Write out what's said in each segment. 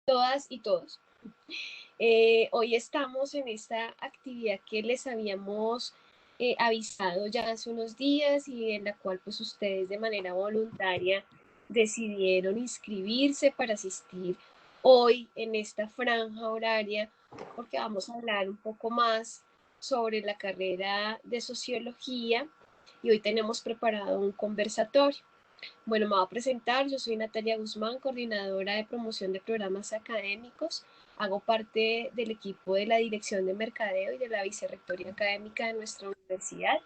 todas y todos. Hoy estamos en esta actividad que les habíamos avisado ya hace unos días y en la cual pues ustedes de manera voluntaria decidieron inscribirse para asistir hoy en esta franja horaria porque vamos a hablar un poco más sobre la carrera de sociología y hoy tenemos preparado un conversatorio. Bueno, me voy a presentar. Yo soy Natalia Guzmán, coordinadora de promoción de programas académicos. Hago parte del equipo de la Dirección de Mercadeo y de la Vicerrectoría Académica de nuestra universidad.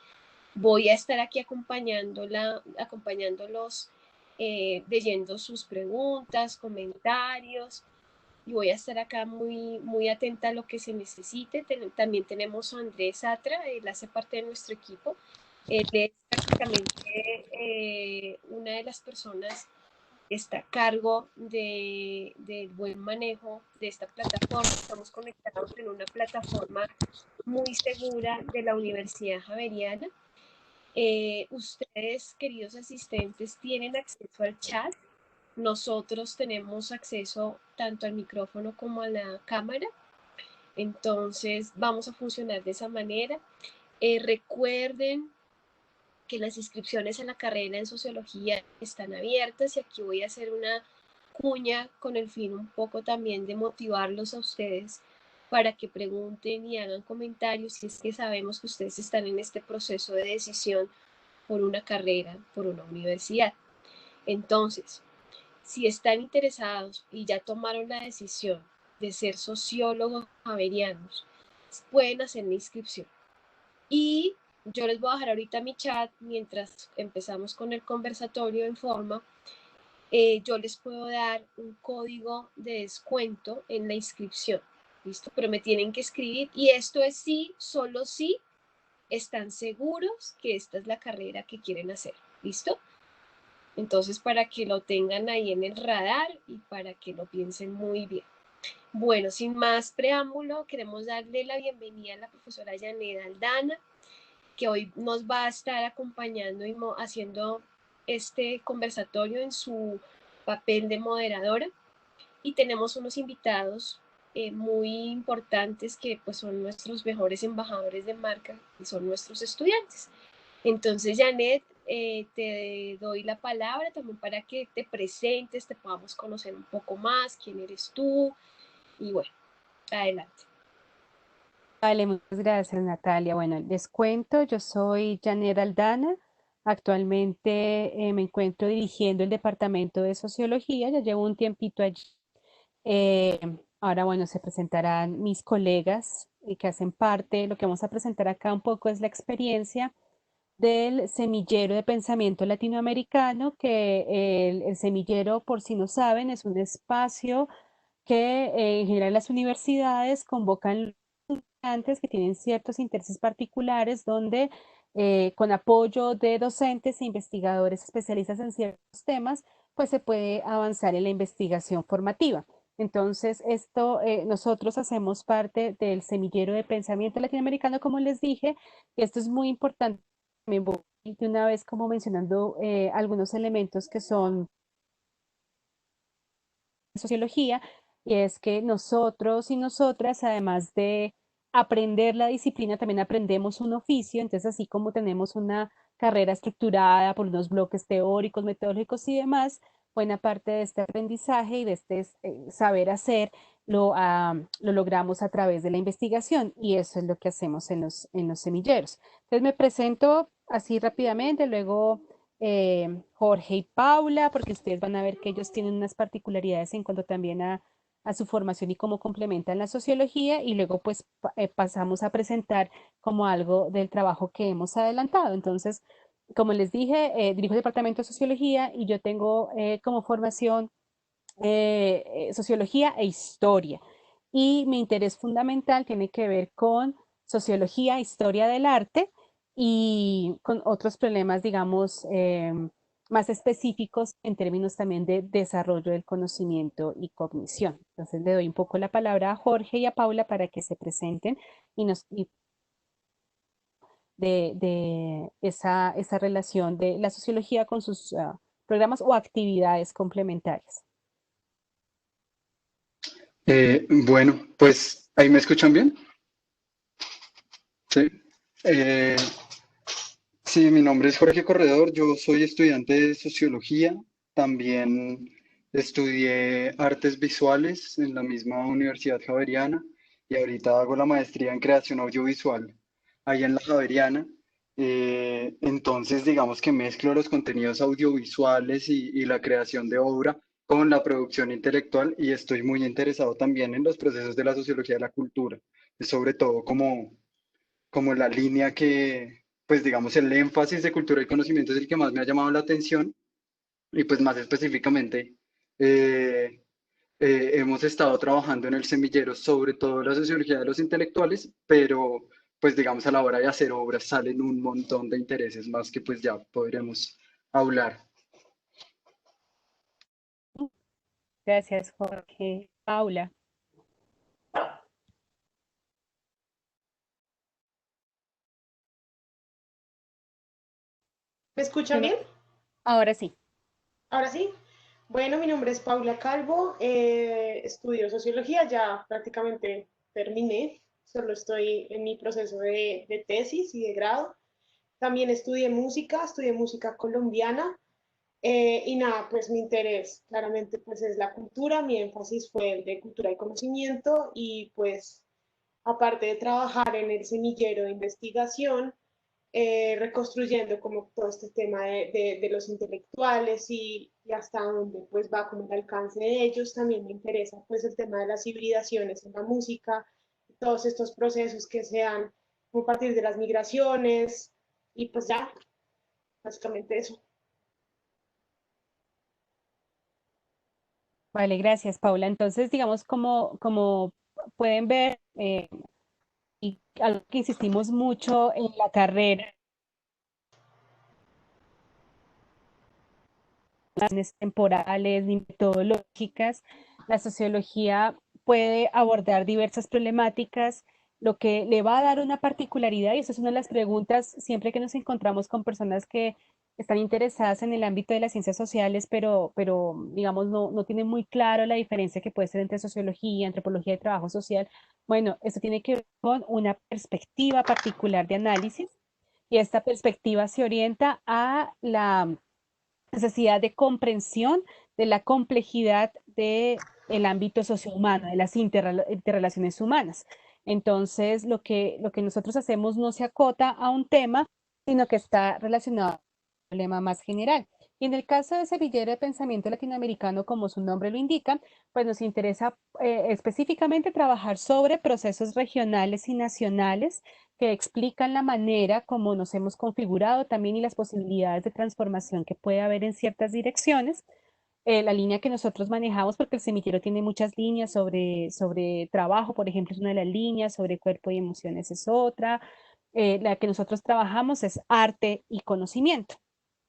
Voy a estar aquí acompañándolos, leyendo sus preguntas, comentarios, y voy a estar acá muy atenta a lo que se necesite. También tenemos a Andrés Satra, él hace parte de nuestro equipo. Él es prácticamente una de las personas que está a cargo del buen manejo de esta plataforma. Estamos conectados en una plataforma muy segura de la Universidad Javeriana. Ustedes, queridos asistentes, tienen acceso al chat. Nosotros tenemos acceso tanto al micrófono como a la cámara. Entonces vamos a funcionar de esa manera. Recuerden que las inscripciones en la carrera en sociología están abiertas y aquí voy a hacer una cuña con el fin un poco también de motivarlos a ustedes para que pregunten y hagan comentarios si es que sabemos que ustedes están en este proceso de decisión por una carrera, por una universidad. Entonces, si están interesados y ya tomaron la decisión de ser sociólogos javerianos, pueden hacer la inscripción. Y yo les voy a dejar ahorita mi chat mientras empezamos con el conversatorio en forma. Yo les puedo dar un código de descuento en la inscripción, ¿listo? Pero me tienen que escribir y esto es sí, solo si están seguros que esta es la carrera que quieren hacer, ¿listo? Entonces, para que lo tengan ahí en el radar y para que lo piensen muy bien. Bueno, sin más preámbulo, queremos darle la bienvenida a la profesora Janet Aldana, que hoy nos va a estar acompañando y haciendo este conversatorio en su papel de moderadora. Y tenemos unos invitados muy importantes que pues son nuestros mejores embajadores de marca y son nuestros estudiantes. Entonces, Janet, te doy la palabra también para que te presentes, te podamos conocer un poco más, quién eres tú y bueno, adelante. Vale, muchas gracias, Natalia. Bueno, les cuento, yo soy Janet Aldana. Actualmente me encuentro dirigiendo el departamento de sociología, ya llevo un tiempito allí. Eh, Ahora, bueno, se presentarán mis colegas que hacen parte. Lo que vamos a presentar acá un poco es la experiencia del semillero de pensamiento latinoamericano, que el semillero, por si no saben, es un espacio que en general las universidades convocan estudiantes que tienen ciertos intereses particulares donde con apoyo de docentes e investigadores especialistas en ciertos temas, pues se puede avanzar en la investigación formativa. Entonces, nosotros hacemos parte del semillero de pensamiento latinoamericano, como les dije, y esto es muy importante. También voy de una vez como mencionando algunos elementos que son sociología, y es que nosotros y nosotras, además de aprender la disciplina, también aprendemos un oficio. Entonces, así como tenemos una carrera estructurada por unos bloques teóricos, metodológicos y demás, buena parte de este aprendizaje y de este saber hacer lo logramos a través de la investigación, y eso es lo que hacemos en los semilleros. Entonces me presento así rápidamente, luego Jorge y Paula, porque ustedes van a ver que ellos tienen unas particularidades en cuanto también a su formación y cómo complementan la sociología, y luego pues pasamos a presentar como algo del trabajo que hemos adelantado. Entonces, como les dije, dirijo el departamento de sociología y yo tengo como formación sociología e historia. Y mi interés fundamental tiene que ver con sociología, historia del arte y con otros problemas, digamos, más específicos en términos también de desarrollo del conocimiento y cognición. Entonces le doy un poco la palabra a Jorge y a Paula para que se presenten y de esa relación de la sociología con sus programas o actividades complementarias. Bueno, pues ahí me escuchan bien. Sí. Eh, sí, mi nombre es Jorge Corredor. Yo soy estudiante de sociología. También estudié artes visuales en la misma Universidad Javeriana y ahorita hago la maestría en creación audiovisual ahí en la Javeriana. Entonces, digamos que mezclo los contenidos audiovisuales y la creación de obra con la producción intelectual y estoy muy interesado también en los procesos de la sociología de la cultura. Es sobre todo como la línea que, pues digamos, el énfasis de cultura y conocimiento es el que más me ha llamado la atención y pues más específicamente eh, hemos estado trabajando en el semillero sobre todo la sociología de los intelectuales, pero pues digamos a la hora de hacer obras salen un montón de intereses más que pues ya podremos hablar. Gracias, Jorge. Paula. ¿Me escucha Yo bien? no- Ahora sí. Ahora sí. Bueno, mi nombre es Paula Calvo, estudio sociología, ya prácticamente terminé, solo estoy en mi proceso de tesis y de grado. También estudié música colombiana y nada, pues mi interés claramente pues es la cultura, mi énfasis fue el de cultura y conocimiento y pues aparte de trabajar en el semillero de investigación, reconstruyendo como todo este tema de los intelectuales y hasta dónde pues va como el alcance de ellos. También me interesa pues el tema de las hibridaciones en la música, todos estos procesos que se dan como a partir de las migraciones y pues ya, básicamente eso. Vale, gracias, Paula. Entonces, digamos, como pueden ver, y algo que insistimos mucho en la carrera, relaciones temporales ni metodológicas, la sociología puede abordar diversas problemáticas, lo que le va a dar una particularidad, y esa es una de las preguntas siempre que nos encontramos con personas que están interesadas en el ámbito de las ciencias sociales, pero digamos, no tienen muy claro la diferencia que puede ser entre sociología, antropología y trabajo social. Bueno, esto tiene que ver con una perspectiva particular de análisis, y esta perspectiva se orienta a la necesidad de comprensión de la complejidad del ámbito sociohumano, de las interrelaciones humanas. Entonces, lo que nosotros hacemos no se acota a un tema, sino que está relacionado a un problema más general. Y en el caso de Semillero de Pensamiento Latinoamericano, como su nombre lo indica, pues nos interesa específicamente trabajar sobre procesos regionales y nacionales que explican la manera como nos hemos configurado también y las posibilidades de transformación que puede haber en ciertas direcciones. La línea que nosotros manejamos, porque el semillero tiene muchas líneas sobre trabajo, por ejemplo, es una de las líneas, sobre cuerpo y emociones es otra. La que nosotros trabajamos es arte y conocimiento.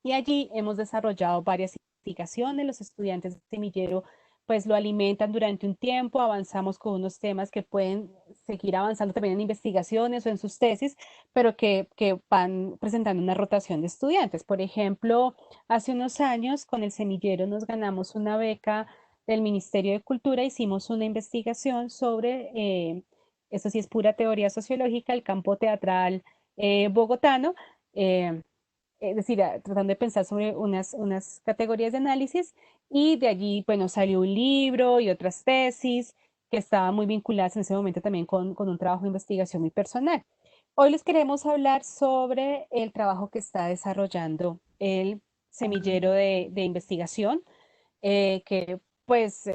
Y allí hemos desarrollado varias investigaciones. Los estudiantes de semillero pues lo alimentan durante un tiempo, avanzamos con unos temas que pueden seguir avanzando también en investigaciones o en sus tesis, pero que van presentando una rotación de estudiantes. Por ejemplo, hace unos años con el semillero nos ganamos una beca del Ministerio de Cultura, hicimos una investigación sobre, eso sí es pura teoría sociológica, el campo teatral bogotano. eh, es decir, tratando de pensar sobre unas categorías de análisis, y de allí, bueno, salió un libro y otras tesis que estaban muy vinculadas en ese momento también con un trabajo de investigación muy personal. Hoy les queremos hablar sobre el trabajo que está desarrollando el semillero de investigación, que pues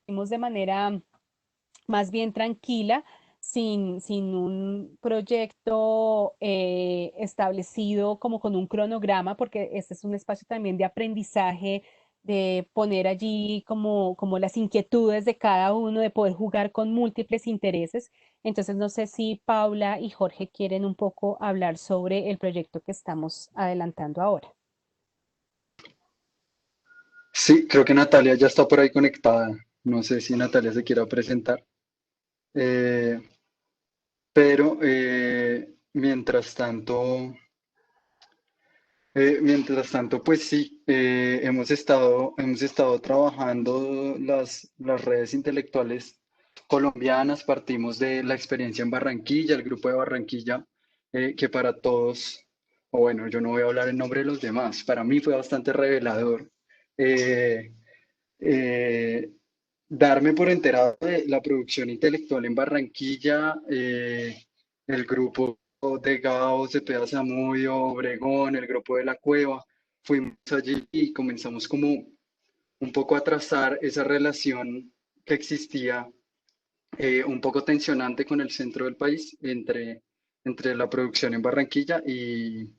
hicimos de manera más bien tranquila, sin un proyecto establecido como con un cronograma, porque este es un espacio también de aprendizaje, de poner allí como las inquietudes de cada uno, de poder jugar con múltiples intereses. Entonces, no sé si Paula y Jorge quieren un poco hablar sobre el proyecto que estamos adelantando ahora. Sí, creo que Natalia ya está por ahí conectada. No sé si Natalia se quiera presentar. Eh, pero mientras tanto, Mientras tanto, pues sí, hemos estado trabajando las redes intelectuales colombianas. Partimos de la experiencia en Barranquilla, el grupo de Barranquilla, que para todos, o bueno, yo no voy a hablar en nombre de los demás, para mí fue bastante revelador. eh, eh, Darme por enterado de la producción intelectual en Barranquilla, el grupo de Gao, Cepeda Zamudio, Obregón, el grupo de La Cueva, fuimos allí y comenzamos como un poco a trazar esa relación que existía, un poco tensionante con el centro del país, entre la producción en Barranquilla y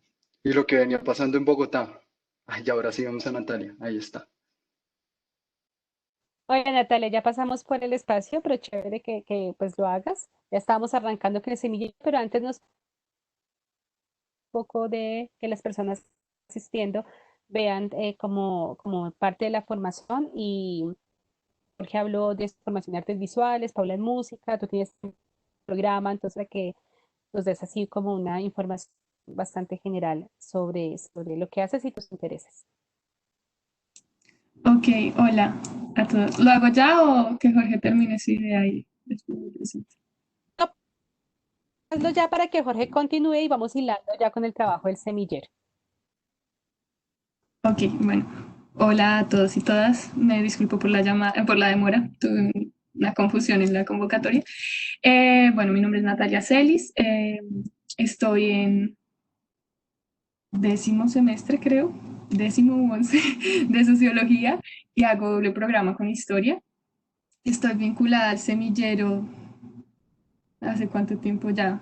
lo que venía pasando en Bogotá. Ay, y ahora sí vamos a Natalia, ahí está. Oye, Natalia, ya pasamos por el espacio, pero chévere que pues lo hagas. Ya estábamos arrancando con el semillero, pero antes nos poco de que las personas asistiendo vean como parte de la formación y Jorge habló de formación en artes visuales, Paula en música, tú tienes un programa, entonces a que nos des así como una información bastante general sobre lo que haces y tus intereses. Ok, hola a todos. ¿Lo hago ya o que Jorge termine su idea y después me presente? No, hazlo ya para que Jorge continúe y vamos hilando ya con el trabajo del semillero. Ok, bueno. Hola a todos y todas. Me disculpo por la llamada, por la demora. Tuve una confusión en la convocatoria. Bueno, mi nombre es Natalia Celis. Estoy en 10º semestre, creo, 10º u 11 de sociología y hago doble programa con historia. Estoy vinculada al semillero ¿hace cuánto tiempo ya?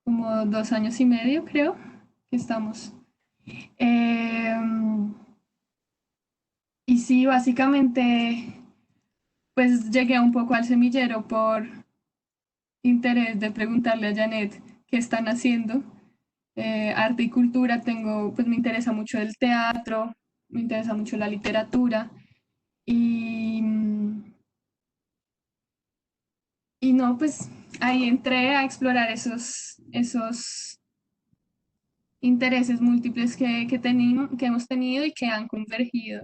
Como 2 años y medio, creo, que estamos. Em, y sí, básicamente, pues llegué un poco al semillero por interés de preguntarle a Janet qué están haciendo. Arte y cultura, pues me interesa mucho el teatro, me interesa mucho la literatura y, y no, pues ahí entré a explorar esos intereses múltiples que hemos tenido y que han convergido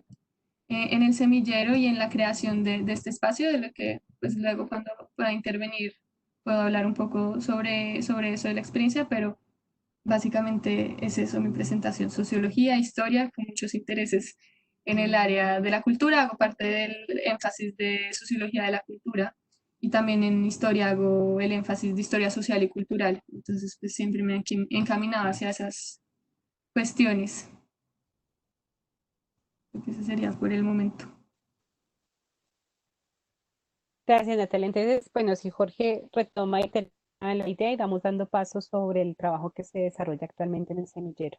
en el semillero y en la creación de este espacio, de lo que pues luego cuando pueda intervenir puedo hablar un poco sobre eso de la experiencia, pero básicamente es eso mi presentación, sociología, historia, con muchos intereses en el área de la cultura, hago parte del énfasis de sociología de la cultura y también en historia hago el énfasis de historia social y cultural, entonces pues siempre me he encaminado hacia esas cuestiones. Creo que ese sería por el momento. Gracias, Natalia. Entonces, bueno, si Jorge retoma y termina la idea y vamos dando pasos sobre el trabajo que se desarrolla actualmente en el semillero.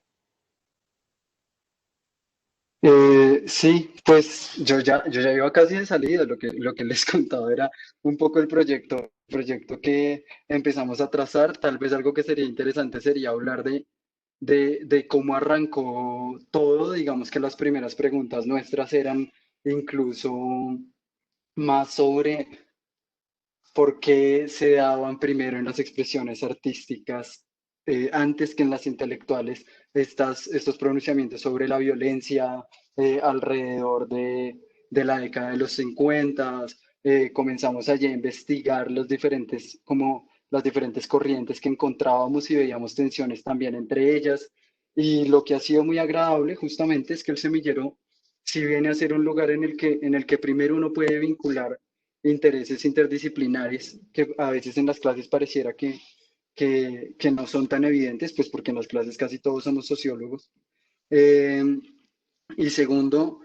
Sí, pues yo ya iba casi de salida. Lo que les contaba era un poco el proyecto que empezamos a trazar. Tal vez algo que sería interesante sería hablar de cómo arrancó todo. Digamos que las primeras preguntas nuestras eran incluso más sobre por qué se daban primero en las expresiones artísticas, antes que en las intelectuales, estos pronunciamientos sobre la violencia, alrededor de la década de los 50. Comenzamos allí a investigar como las diferentes corrientes que encontrábamos y veíamos tensiones también entre ellas. Y lo que ha sido muy agradable justamente es que el semillero sí viene a ser un lugar en el que primero uno puede vincular intereses interdisciplinares que a veces en las clases pareciera que no son tan evidentes, pues porque en las clases casi todos somos sociólogos. Eh, y segundo,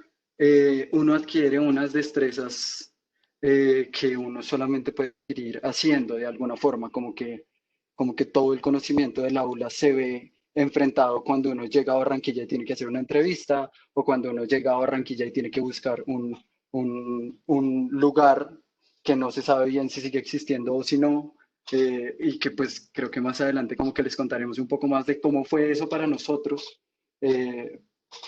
uno adquiere unas destrezas, que uno solamente puede adquirir haciendo de alguna forma, como que todo el conocimiento del aula se ve enfrentado cuando uno llega a Barranquilla y tiene que hacer una entrevista, o cuando uno llega a Barranquilla y tiene que buscar un lugar que no se sabe bien si sigue existiendo o si no. Y que pues creo que más adelante como que les contaremos un poco más de cómo fue eso para nosotros. eh,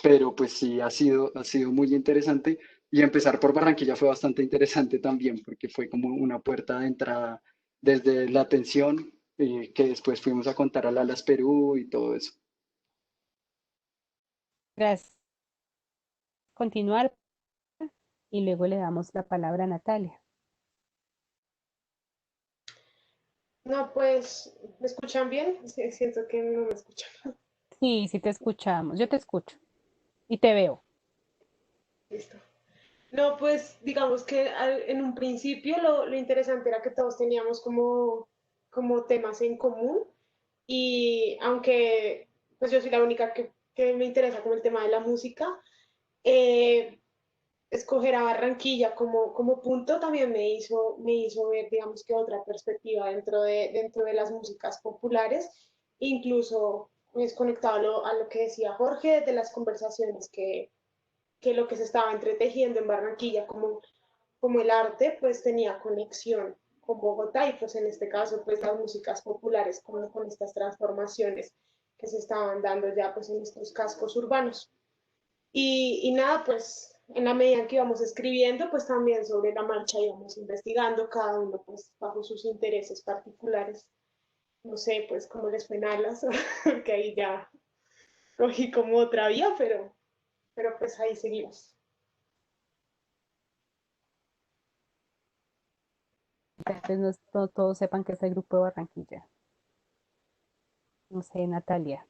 pero pues sí, ha sido muy interesante, y empezar por Barranquilla fue bastante interesante también, porque fue como una puerta de entrada desde la atención, que después fuimos a contar al Alas Perú y todo eso. Gracias. Continuar y luego le damos la palabra a Natalia. No, pues, ¿me escuchan bien? Sí, siento que no me escuchan. Sí, sí te escuchamos. Yo te escucho y te veo. Listo. No, pues digamos que en un principio lo interesante era que todos teníamos como temas en común y aunque pues yo soy la única que me interesa como el tema de la música, eh, escoger a Barranquilla como punto también me hizo ver, digamos que otra perspectiva dentro de las músicas populares, incluso es conectado a lo que decía Jorge de las conversaciones que lo que se estaba entretejiendo en Barranquilla como el arte, pues tenía conexión con Bogotá y pues en este caso pues las músicas populares con estas transformaciones que se estaban dando ya pues en estos cascos urbanos. Y nada, pues en la medida en que íbamos escribiendo, pues también sobre la marcha íbamos investigando cada uno pues bajo sus intereses particulares. No sé, pues cómo les fue en Alas, que ahí ya cogí como otra vía, pero pues ahí seguimos. Entonces no todos sepan que es el grupo de Barranquilla. No sé, Natalia.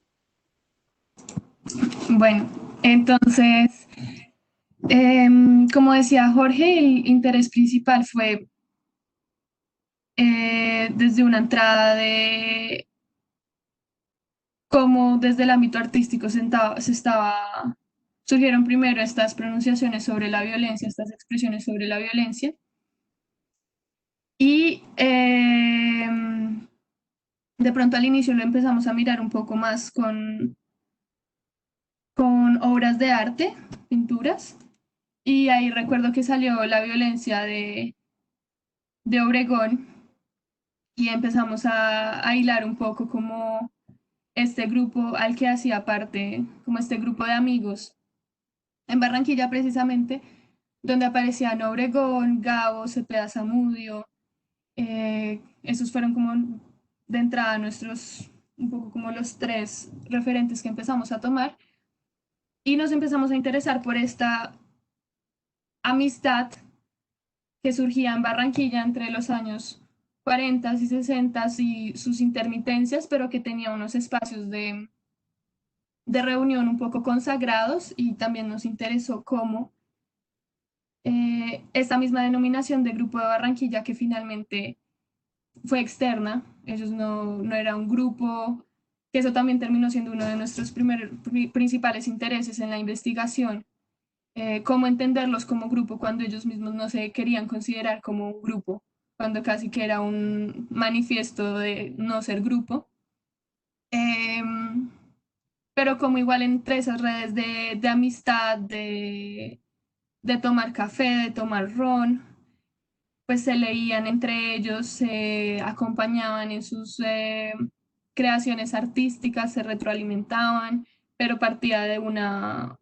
Bueno, entonces, como decía Jorge, el interés principal fue desde una entrada de cómo desde el ámbito artístico surgieron primero estas pronunciaciones sobre la violencia, estas expresiones sobre la violencia, y de pronto al inicio lo empezamos a mirar un poco más con obras de arte, pinturas, y ahí recuerdo que salió la violencia de Obregón y empezamos a hilar un poco como este grupo al que hacía parte, como este grupo de amigos en Barranquilla precisamente, donde aparecían Obregón, Gabo, Cepeda Zamudio, esos fueron como de entrada nuestros, un poco como los tres referentes que empezamos a tomar y nos empezamos a interesar por esta amistad que surgía en Barranquilla entre los años 40 y 60 y sus intermitencias, pero que tenía unos espacios de reunión un poco consagrados y también nos interesó cómo esta misma denominación de Grupo de Barranquilla que finalmente fue externa, ellos no era un grupo, que eso también terminó siendo uno de nuestros principales intereses en la investigación, cómo entenderlos como grupo cuando ellos mismos no se querían considerar como un grupo, cuando casi que era un manifiesto de no ser grupo. Pero como igual entre esas redes de amistad, de tomar café, de tomar ron, pues se leían entre ellos, se acompañaban en sus creaciones artísticas, se retroalimentaban, pero partía de una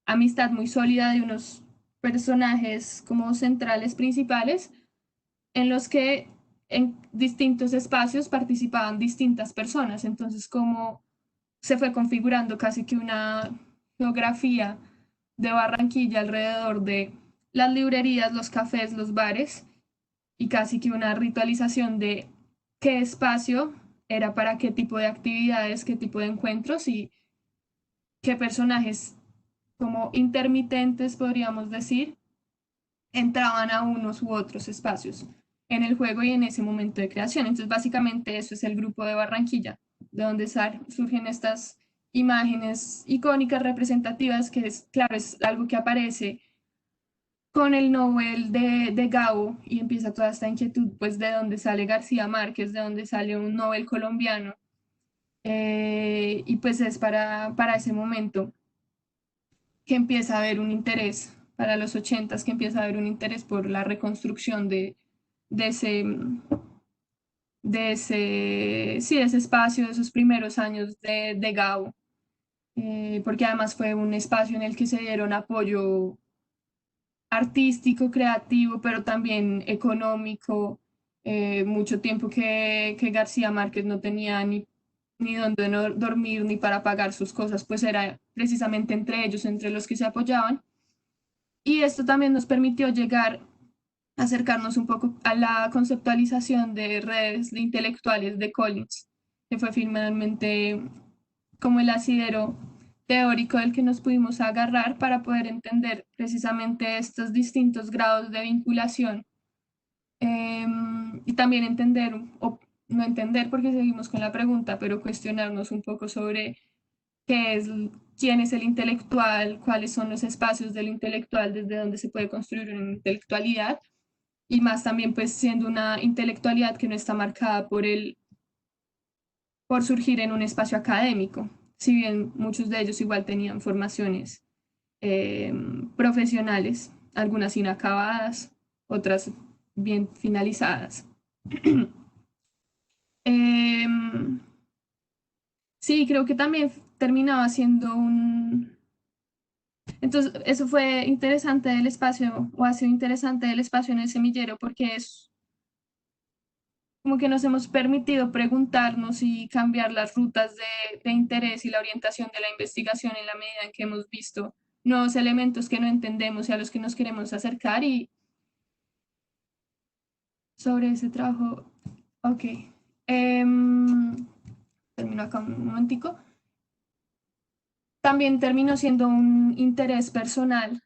amistad muy sólida de unos personajes como centrales principales en los que en distintos espacios participaban distintas personas. Entonces, como se fue configurando casi que una geografía de Barranquilla alrededor de las librerías, los cafés, los bares y casi que una ritualización de qué espacio era para qué tipo de actividades, qué tipo de encuentros y qué personajes como intermitentes, podríamos decir, entraban a unos u otros espacios en el juego y en ese momento de creación. Entonces, básicamente eso es el grupo de Barranquilla, de donde surgen estas imágenes icónicas, representativas, que es, claro, es algo que aparece con el Nobel de Gabo y empieza toda esta inquietud, pues, de dónde sale García Márquez, de dónde sale un Nobel colombiano. Y pues es para ese momento que empieza a haber un interés, para los 80s, que empieza a haber un interés por la reconstrucción de ese, sí, de ese espacio, de esos primeros años de Gabo, porque además fue un espacio en el que se dieron apoyo artístico, creativo, pero también económico. Mucho tiempo que García Márquez no tenía ni ni dónde dormir, ni para pagar sus cosas, pues era precisamente entre ellos, entre los que se apoyaban. Y esto también nos permitió llegar, acercarnos un poco a la conceptualización de redes de intelectuales de Collins, que fue finalmente como el asidero teórico del que nos pudimos agarrar para poder entender precisamente estos distintos grados de vinculación, y también entender, o no entender porque seguimos con la pregunta, pero cuestionarnos un poco sobre qué es, quién es el intelectual, cuáles son los espacios del intelectual, desde donde se puede construir una intelectualidad, y más también pues siendo una intelectualidad que no está marcada por surgir en un espacio académico, si bien muchos de ellos igual tenían formaciones profesionales, algunas inacabadas, otras bien finalizadas. Sí, creo que también terminaba siendo un... Entonces, eso fue interesante del espacio, o ha sido interesante del espacio en el semillero, porque es como que nos hemos permitido preguntarnos y cambiar las rutas de interés y la orientación de la investigación en la medida en que hemos visto nuevos elementos que no entendemos y a los que nos queremos acercar. Y sobre ese trabajo, ok, termino acá un momentico. También terminó siendo un interés personal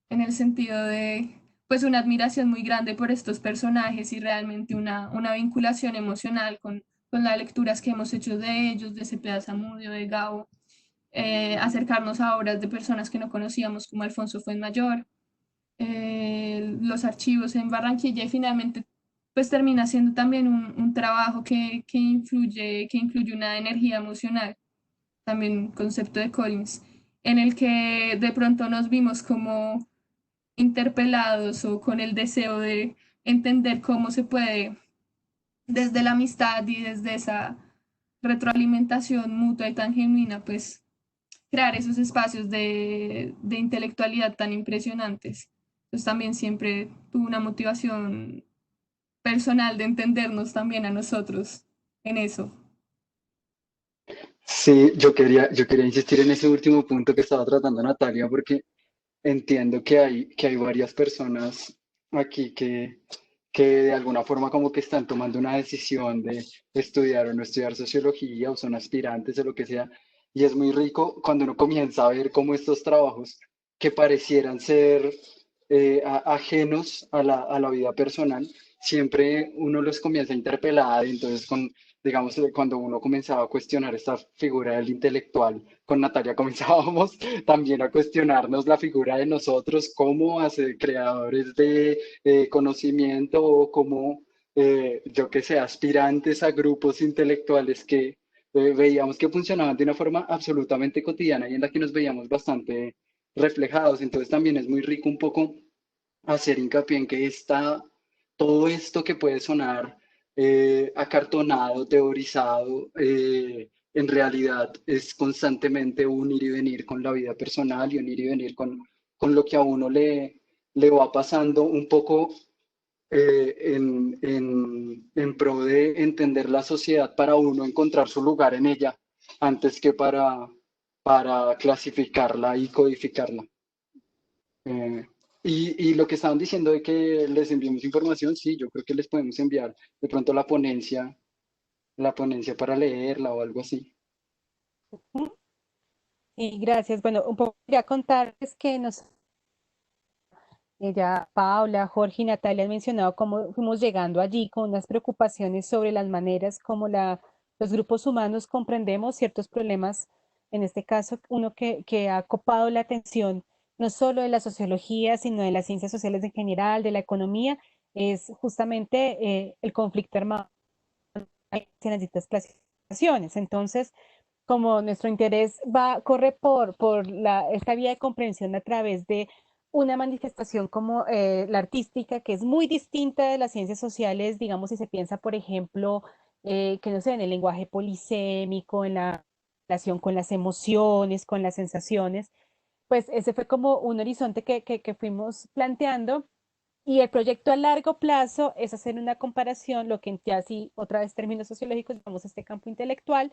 en el sentido de pues una admiración muy grande por estos personajes y realmente una vinculación emocional con las lecturas que hemos hecho de ellos, de Cepeda Zamudio, de Gabo, acercarnos a obras de personas que no conocíamos como Alfonso Fuenmayor, los archivos en Barranquilla, y finalmente pues termina siendo también un trabajo que incluye una energía emocional, también un concepto de Collins, en el que de pronto nos vimos como interpelados o con el deseo de entender cómo se puede, desde la amistad y desde esa retroalimentación mutua y tan genuina, pues crear esos espacios de intelectualidad tan impresionantes. Entonces también siempre tuve una motivación personal de entendernos también a nosotros en eso. Sí, yo quería insistir en ese último punto que estaba tratando Natalia, porque entiendo que hay varias personas aquí que de alguna forma como que están tomando una decisión de estudiar o no estudiar sociología o son aspirantes o lo que sea. Y es muy rico cuando uno comienza a ver cómo estos trabajos que parecieran ser ajenos a la vida personal, siempre uno los comienza a interpelar. Y entonces, digamos, cuando uno comenzaba a cuestionar esta figura del intelectual, con Natalia comenzábamos también a cuestionarnos la figura de nosotros como creadores de conocimiento o como, yo que sé, aspirantes a grupos intelectuales que veíamos que funcionaban de una forma absolutamente cotidiana y en la que nos veíamos bastante reflejados. Entonces también es muy rico un poco hacer hincapié en que todo esto que puede sonar acartonado, teorizado, en realidad es constantemente un ir y venir con la vida personal y un ir y venir con lo que a uno le va pasando un poco en pro de entender la sociedad para uno encontrar su lugar en ella antes que para clasificarla y codificarla. Eh, y lo que estaban diciendo de que les enviemos información, sí, yo creo que les podemos enviar de pronto la ponencia para leerla o algo así. Y gracias. Bueno, un poco quería contarles que ya Paula, Jorge y Natalia han mencionado cómo fuimos llegando allí con unas preocupaciones sobre las maneras como los grupos humanos comprendemos ciertos problemas, en este caso uno que ha copado la atención no solo de la sociología, sino de las ciencias sociales en general, de la economía, es justamente el conflicto armado en las distintas clasificaciones. Entonces, como nuestro interés corre por esta vía de comprensión a través de una manifestación como la artística, que es muy distinta de las ciencias sociales, digamos, si se piensa, por ejemplo, que no sé, en el lenguaje polisémico, en la relación con las emociones, con las sensaciones, pues ese fue como un horizonte que fuimos planteando Y el proyecto a largo plazo es hacer una comparación, lo que ya sí, otra vez términos sociológicos, vamos a este campo intelectual,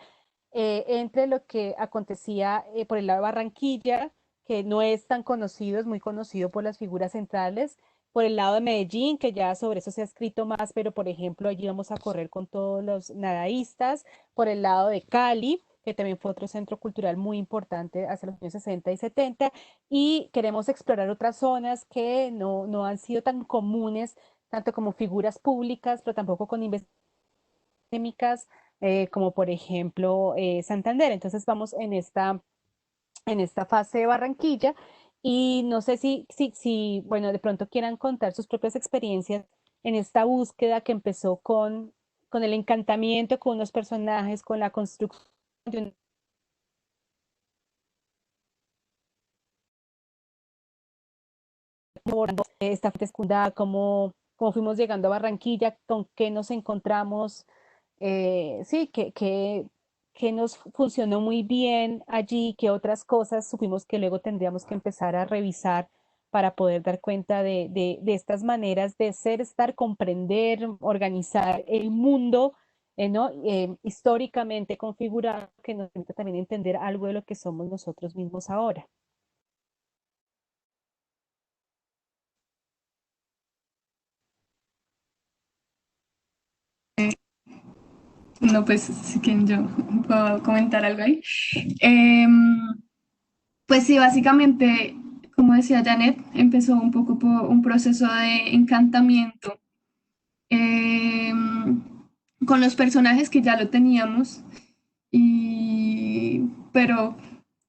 entre lo que acontecía por el lado de Barranquilla, que no es tan conocido, es muy conocido por las figuras centrales, por el lado de Medellín, que ya sobre eso se ha escrito más, pero por ejemplo allí vamos a correr con todos los nadaístas, por el lado de Cali, que también fue otro centro cultural muy importante hacia los años 60 y 70, y queremos explorar otras zonas que no han sido tan comunes, tanto como figuras públicas, pero tampoco con investigaciones académicas, como por ejemplo Santander. Entonces vamos en esta fase de Barranquilla y no sé si, bueno, de pronto quieran contar sus propias experiencias en esta búsqueda que empezó con el encantamiento, con unos personajes, con la construcción de un esta festividad, cómo fuimos llegando a Barranquilla, con qué nos encontramos, sí, que nos funcionó muy bien allí, qué otras cosas supimos que luego tendríamos que empezar a revisar para poder dar cuenta de estas maneras de ser, estar, comprender, organizar el mundo, ¿no? Históricamente configurado, que nos permite también entender algo de lo que somos nosotros mismos ahora. No, pues si quieren yo puedo comentar algo ahí. Em, pues sí, básicamente, como decía Janet, empezó un poco por un proceso de encantamiento em, con los personajes que ya lo teníamos, pero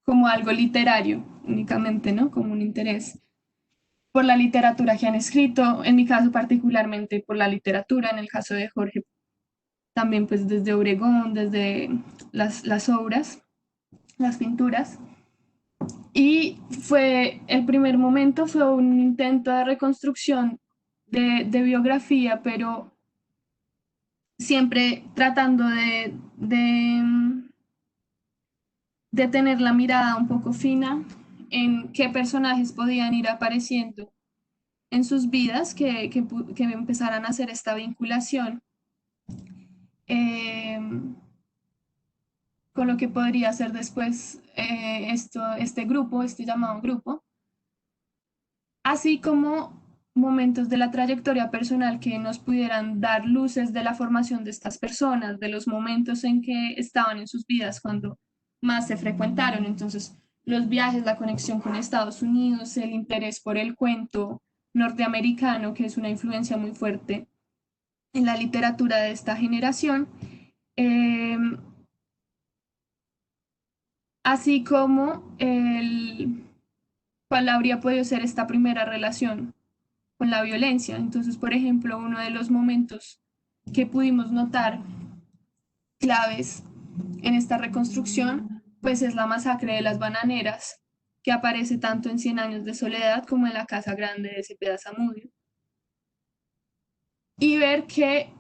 como algo literario únicamente, ¿no? Como un interés por la literatura que han escrito, en mi caso particularmente por la literatura, en el caso de Jorge también pues desde Obregón, desde las obras, las pinturas. Y fue el primer momento, fue un intento de reconstrucción de biografía, pero siempre tratando de tener la mirada un poco fina en qué personajes podían ir apareciendo en sus vidas, que empezaran a hacer esta vinculación eh, con lo que podría ser después este grupo, este llamado grupo, así como momentos de la trayectoria personal que nos pudieran dar luces de la formación de estas personas, de los momentos en que estaban en sus vidas cuando más se frecuentaron. Entonces, los viajes, la conexión con Estados Unidos, el interés por el cuento norteamericano, que es una influencia muy fuerte en la literatura de esta generación, eh, así como cuál habría podido ser esta primera relación con la violencia. Entonces, por ejemplo, uno de los momentos que pudimos notar claves en esta reconstrucción, pues es la masacre de las bananeras, que aparece tanto en Cien años de soledad como en la Casa Grande de Cepeda Zamudio. Y ver que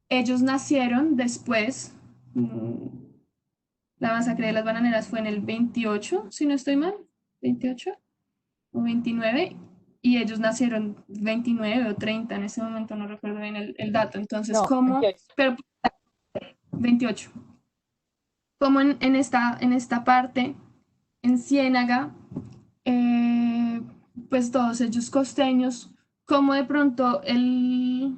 ellos nacieron después, la masacre de las bananeras fue en el 28, si no estoy mal, 28 o 29, y ellos nacieron 29 o 30, en ese momento no recuerdo bien el dato. Entonces, No, ¿cómo? 28. Pero 28. Como en esta parte, en Ciénaga, eh, pues todos ellos costeños, como de pronto el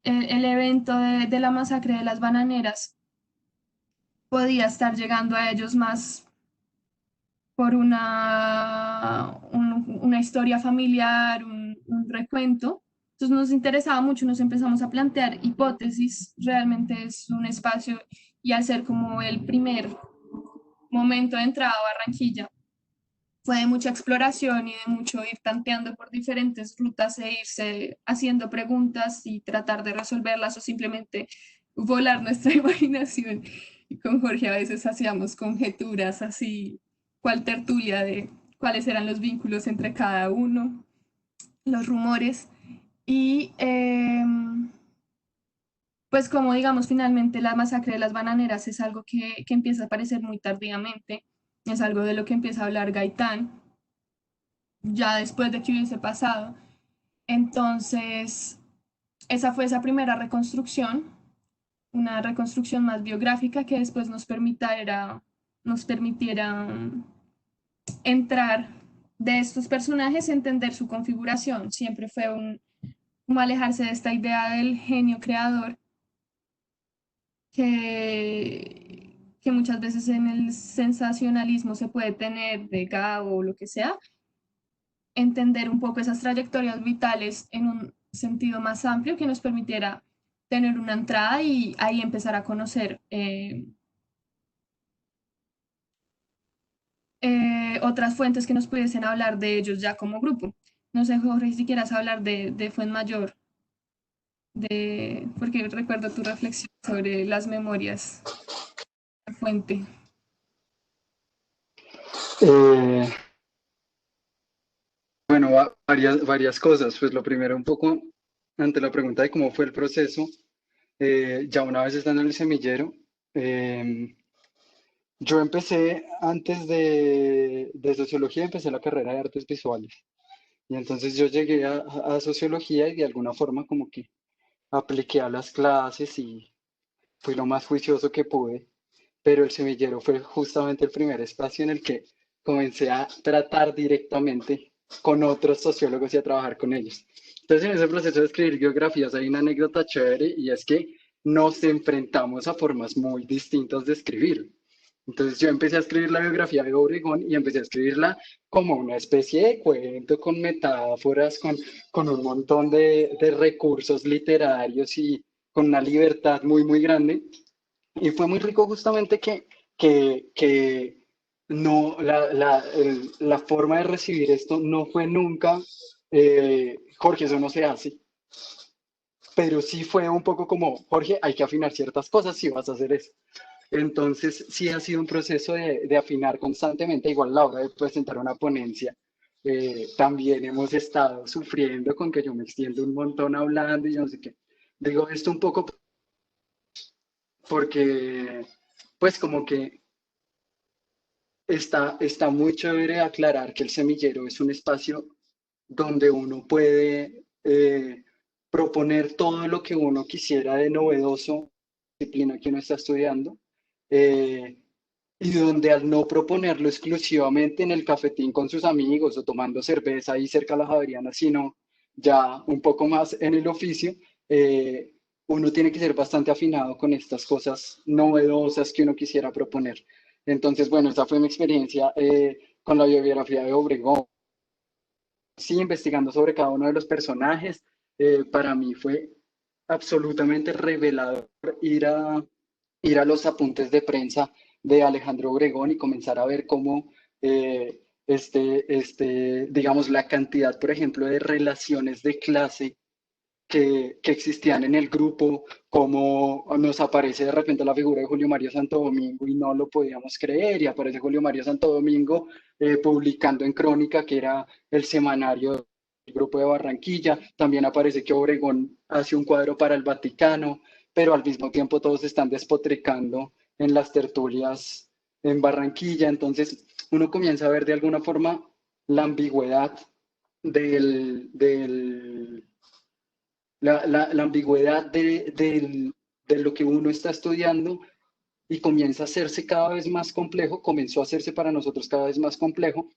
evento de la masacre de las bananeras podía estar llegando a ellos más por una historia familiar, un recuento. Entonces nos interesaba mucho, nos empezamos a plantear hipótesis, realmente es un espacio y al ser como el primer momento de entrada a Barranquilla, fue de mucha exploración y de mucho ir tanteando por diferentes rutas e irse haciendo preguntas y tratar de resolverlas o simplemente volar nuestra imaginación. Y con Jorge a veces hacíamos conjeturas así, cual tertulia de cuáles eran los vínculos entre cada uno, los rumores. Y pues como digamos, finalmente la masacre de las bananeras es algo que empieza a aparecer muy tardíamente, es algo de lo que empieza a hablar Gaitán, ya después de que hubiese pasado. Entonces, esa fue esa primera reconstrucción, una reconstrucción más biográfica que después nos permitiera entrar de estos personajes, entender su configuración. Siempre fue como alejarse de esta idea del genio creador que muchas veces en el sensacionalismo se puede tener de Gabo o lo que sea, entender un poco esas trayectorias vitales en un sentido más amplio que nos permitiera tener una entrada y ahí empezar a conocer otras fuentes que nos pudiesen hablar de ellos ya como grupo. No sé, Jorge, si quieras hablar de Fuenmayor, porque recuerdo tu reflexión sobre las memorias de Fuente. Eh, bueno, varias cosas. Pues lo primero, un poco ante la pregunta de cómo fue el proceso, ya una vez estando en el semillero, em, yo empecé antes de sociología, empecé la carrera de artes visuales. Y entonces yo llegué a sociología y de alguna forma como que apliqué a las clases y fui lo más juicioso que pude, pero el semillero fue justamente el primer espacio en el que comencé a tratar directamente con otros sociólogos y a trabajar con ellos. Entonces, en ese proceso de escribir biografías hay una anécdota chévere y es que nos enfrentamos a formas muy distintas de escribir. Entonces yo empecé a escribir la biografía de Obregón y empecé a escribirla como una especie de cuento, con metáforas, con un montón de recursos literarios y con una libertad muy grande. Y fue muy rico justamente que no, la forma de recibir esto no fue nunca, Jorge, eso no se hace, pero sí fue un poco como, Jorge, hay que afinar ciertas cosas si vas a hacer eso. Entonces, sí ha sido un proceso de afinar constantemente, igual a la hora de presentar una ponencia. También hemos estado sufriendo con que yo me extiendo un montón hablando y yo no sé qué. Digo esto un poco porque, pues como que está muy chévere aclarar que el semillero es un espacio donde uno puede proponer todo lo que uno quisiera de novedoso, disciplina que uno está estudiando, eh, y donde al no proponerlo exclusivamente en el cafetín con sus amigos o tomando cerveza ahí cerca de la Javeriana, sino ya un poco más en el oficio, eh, uno tiene que ser bastante afinado con estas cosas novedosas que uno quisiera proponer. Entonces, bueno, esta fue mi experiencia con la biografía de Obregón. Sí, investigando sobre cada uno de los personajes, para mí fue absolutamente revelador ir a los apuntes de prensa de Alejandro Obregón y comenzar a ver cómo digamos, la cantidad, por ejemplo, de relaciones de clase que existían en el grupo, cómo nos aparece de repente la figura de Julio Mario Santo Domingo y no lo podíamos creer, y aparece Julio Mario Santo Domingo publicando en Crónica, que era el semanario del grupo de Barranquilla. También aparece que Obregón hace un cuadro para el Vaticano, pero al mismo tiempo todos están despotricando en las tertulias en Barranquilla. Entonces uno comienza a ver de alguna forma la ambigüedad del la ambigüedad de lo que uno está estudiando y comienza a hacerse cada vez más complejo, comenzó a hacerse para nosotros cada vez más complejo,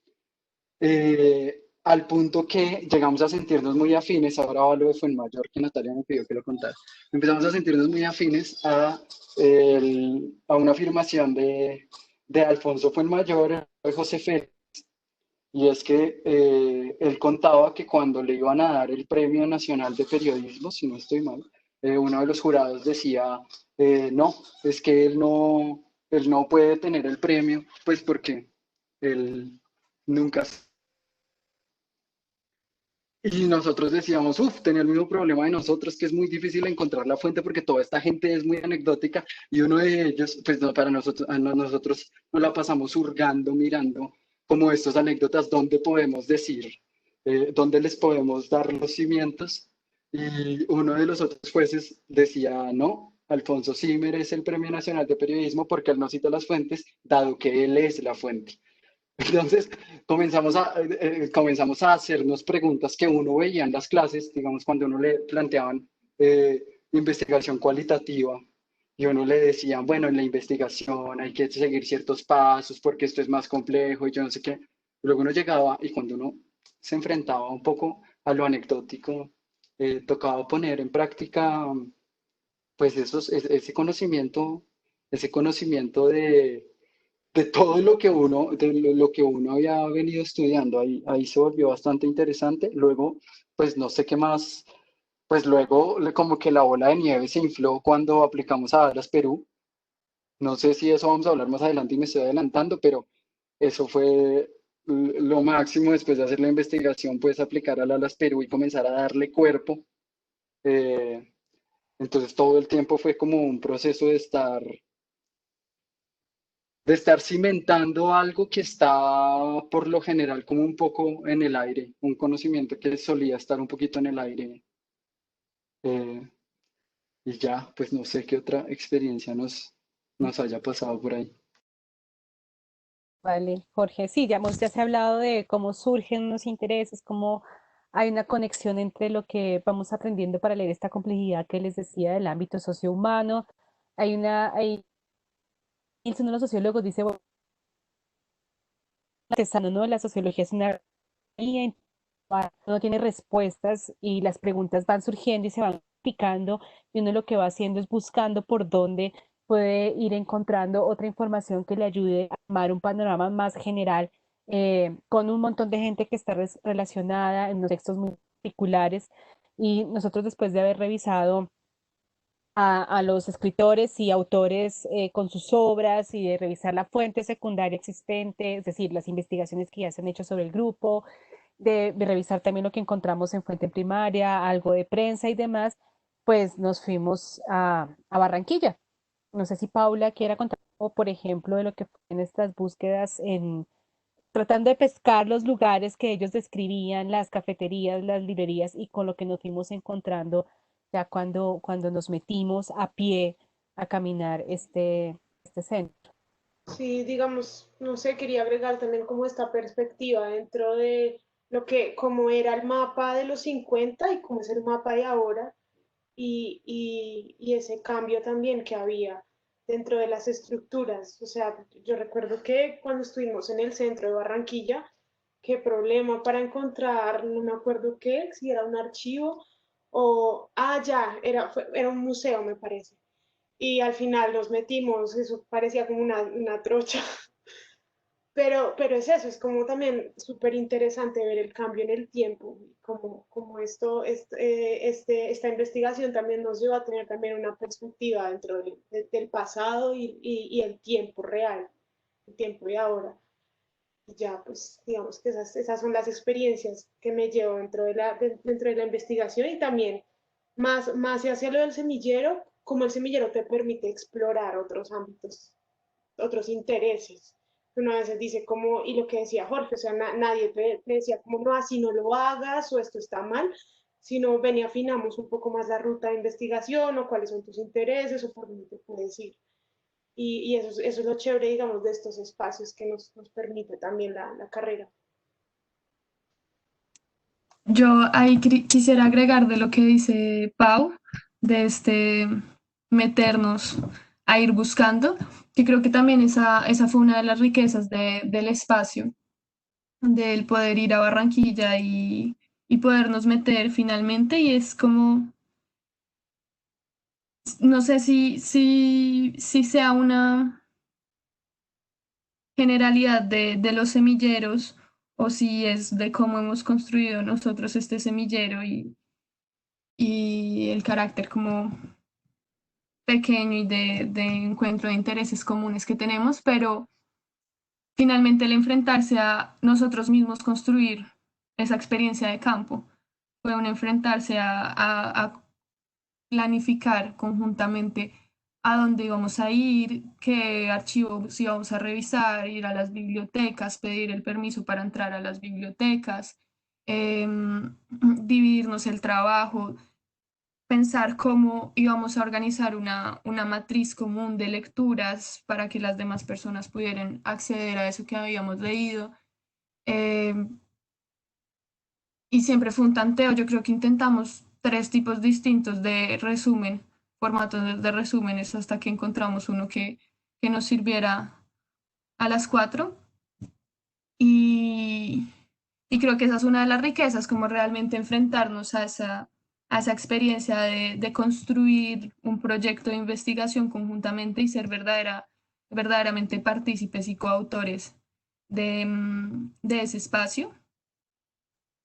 al punto que llegamos a sentirnos muy afines, ahora va lo de Fuenmayor que Natalia me pidió que lo contara, empezamos a sentirnos muy afines a una afirmación de Alfonso Fuenmayor, de José Félix, y es que él contaba que cuando le iban a dar el Premio Nacional de Periodismo, si no estoy mal, uno de los jurados decía, no, es que él no puede tener el premio, pues porque él nunca... Y nosotros decíamos, uff, tenía el mismo problema de nosotros, que es muy difícil encontrar la fuente porque toda esta gente es muy anecdótica y uno de ellos, pues no, para nosotros, nosotros nos la pasamos hurgando, mirando como estas anécdotas, dónde podemos decir, dónde les podemos dar los cimientos. Y uno de los otros jueces decía, no, Alfonso sí merece el Premio Nacional de Periodismo porque él no cita las fuentes, dado que él es la fuente. Entonces comenzamos a hacernos preguntas que uno veía en las clases, digamos, cuando uno le planteaban investigación cualitativa y uno le decía, bueno, en la investigación hay que seguir ciertos pasos porque esto es más complejo y yo no sé qué. Luego uno llegaba y cuando uno se enfrentaba un poco a lo anecdótico, tocaba poner en práctica pues ese conocimiento de todo lo que uno, lo que uno había venido estudiando. Ahí se volvió bastante interesante. Luego, pues no sé qué más, pues luego como que la bola de nieve se infló cuando aplicamos a Atlas Perú. No sé si eso vamos a hablar más adelante y me estoy adelantando, pero eso fue lo máximo después de hacer la investigación, pues aplicar al Alas Perú y comenzar a darle cuerpo. Eh, entonces todo el tiempo fue como un proceso de estar cimentando algo que está por lo general como un poco en el aire, un conocimiento que solía estar un poquito en el aire. eh, y ya, pues no sé qué otra experiencia nos haya pasado por ahí. Vale, Jorge, sí, ya se ha hablado de cómo surgen los intereses, cómo hay una conexión entre lo que vamos aprendiendo para leer esta complejidad que les decía del ámbito sociohumano. Uno de los sociólogos dice, bueno, artesano, ¿no? La sociología es una línea, uno tiene respuestas y las preguntas van surgiendo y se van picando y uno lo que va haciendo es buscando por dónde puede ir encontrando otra información que le ayude a armar un panorama más general con un montón de gente que está relacionada en unos textos muy particulares y nosotros después de haber revisado a los escritores y autores con sus obras y de revisar la fuente secundaria existente, es decir, las investigaciones que ya se han hecho sobre el grupo, de revisar también lo que encontramos en fuente primaria, algo de prensa y demás, pues nos fuimos a Barranquilla. No sé si Paula quiera contar, por ejemplo, de lo que fue en estas búsquedas en tratando de pescar los lugares que ellos describían, las cafeterías, las librerías y con lo que nos fuimos encontrando ya cuando nos metimos a pie a caminar este centro. Sí, digamos, no sé, quería agregar también como esta perspectiva dentro de lo que, como era el mapa de los 50 y cómo es el mapa de ahora, y ese cambio también que había dentro de las estructuras. O sea, yo recuerdo que cuando estuvimos en el centro de Barranquilla, qué problema para encontrar, no me acuerdo qué, si era un archivo o, ya, era un museo, me parece. Y al final nos metimos, eso parecía como una trocha. Pero es eso, es como también súper interesante ver el cambio en el tiempo, como esta investigación también nos lleva a tener también una perspectiva dentro del pasado y el tiempo real, el tiempo de ahora. Y ya, pues digamos que esas son las experiencias que me llevo dentro de la investigación y también más hacia lo del semillero, como el semillero te permite explorar otros ámbitos, otros intereses. Uno a veces dice como, y lo que decía Jorge, o sea, nadie te decía como, no, así no lo hagas o esto está mal, sino ven y afinamos un poco más la ruta de investigación o cuáles son tus intereses o por dónde te puedes ir. Y eso es lo chévere, digamos, de estos espacios que nos permite también la carrera. Yo ahí quisiera agregar de lo que dice Pau, de meternos a ir buscando, que creo que también esa fue una de las riquezas del espacio, del poder ir a Barranquilla y podernos meter finalmente, y es como, no sé si sea una generalidad de los semilleros o si es de cómo hemos construido nosotros este semillero y el carácter como pequeño y de encuentro de intereses comunes que tenemos, pero finalmente el enfrentarse a nosotros mismos construir esa experiencia de campo fue un enfrentarse a planificar conjuntamente a dónde íbamos a ir, qué archivos íbamos a revisar, ir a las bibliotecas, pedir el permiso para entrar a las bibliotecas, dividirnos el trabajo, pensar cómo íbamos a organizar una matriz común de lecturas para que las demás personas pudieran acceder a eso que habíamos leído. Eh, y siempre fue un tanteo. Yo creo que intentamos 3 tipos distintos de resumen, formatos de resúmenes, hasta que encontramos uno que nos sirviera a las 4. Y, y creo que esa es una de las riquezas, como realmente enfrentarnos a esa experiencia de construir un proyecto de investigación conjuntamente y ser verdaderamente partícipes y coautores de ese espacio,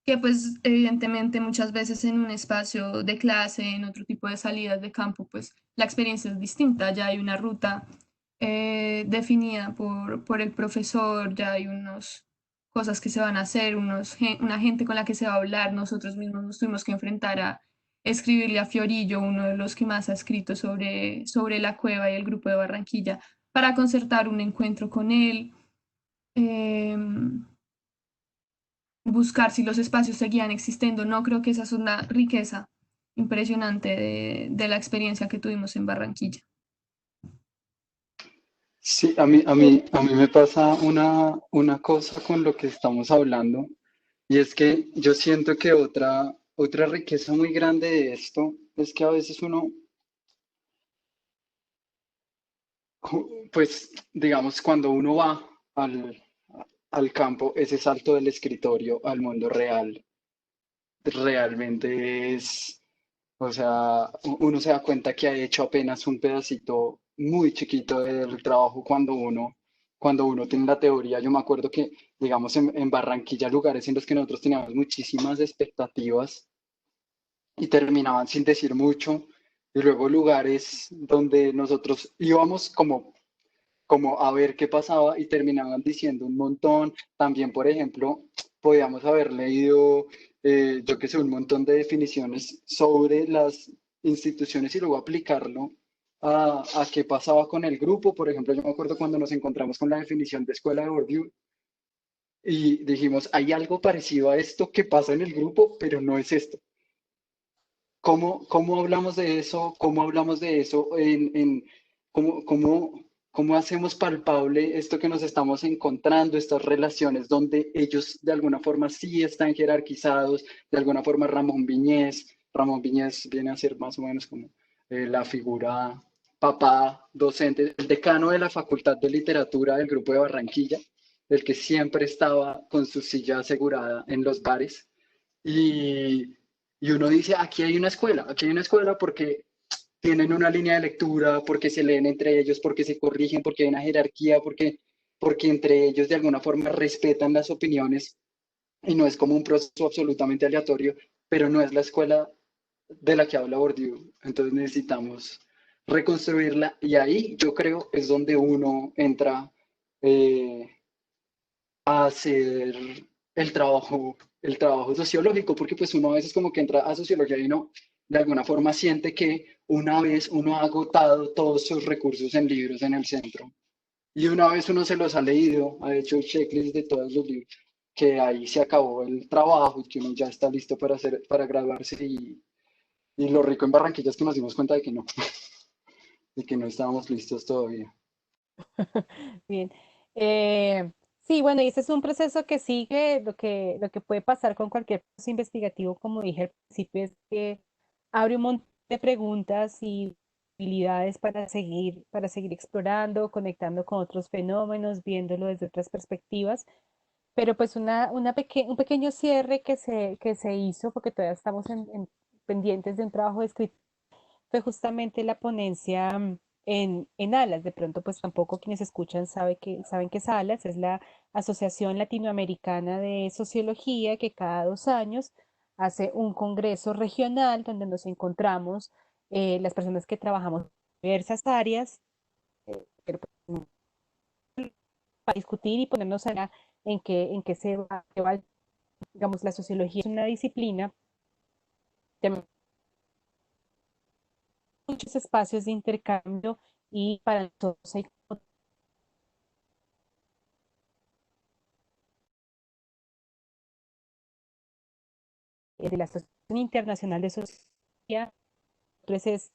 que pues evidentemente muchas veces en un espacio de clase, en otro tipo de salidas de campo, pues la experiencia es distinta, ya hay una ruta definida por el profesor, ya hay unas cosas que se van a hacer, una gente con la que se va a hablar, nosotros mismos nos tuvimos que enfrentar a escribirle a Fiorillo, uno de los que más ha escrito sobre la cueva y el grupo de Barranquilla, para concertar un encuentro con él. Buscar si los espacios seguían existiendo. No creo que esa es una riqueza impresionante de la experiencia que tuvimos en Barranquilla. Sí, a mí me pasa una cosa con lo que estamos hablando, y es que yo siento que otra riqueza muy grande de esto es que a veces uno, pues, digamos, cuando uno va al campo, ese salto del escritorio al mundo real, realmente es, o sea, uno se da cuenta que ha hecho apenas un pedacito muy chiquito del trabajo cuando uno tiene la teoría. Yo me acuerdo que, digamos, en Barranquilla, lugares en los que nosotros teníamos muchísimas expectativas y terminaban sin decir mucho, y luego lugares donde nosotros íbamos como a ver qué pasaba y terminaban diciendo un montón. También, por ejemplo, podíamos haber leído, yo qué sé, un montón de definiciones sobre las instituciones y luego aplicarlo a qué pasaba con el grupo. Por ejemplo, yo me acuerdo cuando nos encontramos con la definición de escuela de Bourdieu y dijimos, hay algo parecido a esto que pasa en el grupo, pero no es esto. ¿Cómo hablamos de eso? ¿Cómo hablamos de eso cómo hacemos palpable esto que nos estamos encontrando, estas relaciones donde ellos de alguna forma sí están jerarquizados, de alguna forma Ramón Viñez viene a ser más o menos como la figura papá, docente, el decano de la Facultad de Literatura del Grupo de Barranquilla, el que siempre estaba con su silla asegurada en los bares. Y, y uno dice, aquí hay una escuela porque tienen una línea de lectura, porque se leen entre ellos, porque se corrigen, porque hay una jerarquía, porque entre ellos de alguna forma respetan las opiniones y no es como un proceso absolutamente aleatorio, pero no es la escuela de la que habla Bourdieu. Entonces necesitamos reconstruirla y ahí yo creo es donde uno entra eh, a hacer el trabajo sociológico, porque pues uno a veces como que entra a sociología y no, de alguna forma siente que una vez uno ha agotado todos sus recursos en libros en el centro y una vez uno se los ha leído, ha hecho el checklist de todos los libros, que ahí se acabó el trabajo y que uno ya está listo para graduarse y lo rico en Barranquilla es que nos dimos cuenta de que no, de que no estábamos listos todavía. Bien. Sí, bueno, y ese es un proceso que sigue, lo que puede pasar con cualquier proceso investigativo, como dije al principio, es que abre un montón de preguntas y habilidades para seguir explorando, conectando con otros fenómenos, viéndolo desde otras perspectivas. Pero pues un pequeño cierre que se hizo, porque todavía estamos pendientes de un trabajo de escritura, fue justamente la ponencia en ALAS. De pronto, pues tampoco quienes escuchan saben que es ALAS, es la Asociación Latinoamericana de Sociología, que cada 2 años hace un congreso regional donde nos encontramos las personas que trabajamos en diversas áreas, pero pues, para discutir y ponernos en qué qué va, digamos, la sociología es una disciplina de muchos espacios de intercambio y para nosotros hay de la Asociación Internacional de Sociología es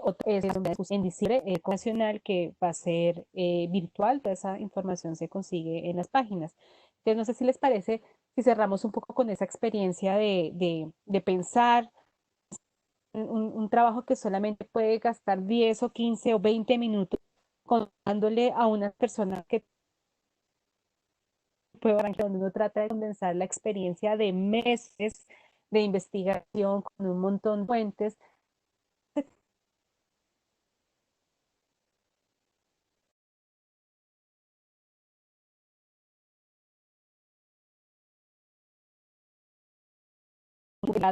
otro es en diciembre nacional, que va a ser virtual. Toda esa información se consigue en las páginas. Entonces, no sé si les parece si cerramos un poco con esa experiencia de pensar un trabajo que solamente puede gastar 10 o 15 o 20 minutos contándole a una persona que puede, donde uno trata de condensar la experiencia de meses de investigación con un montón de fuentes.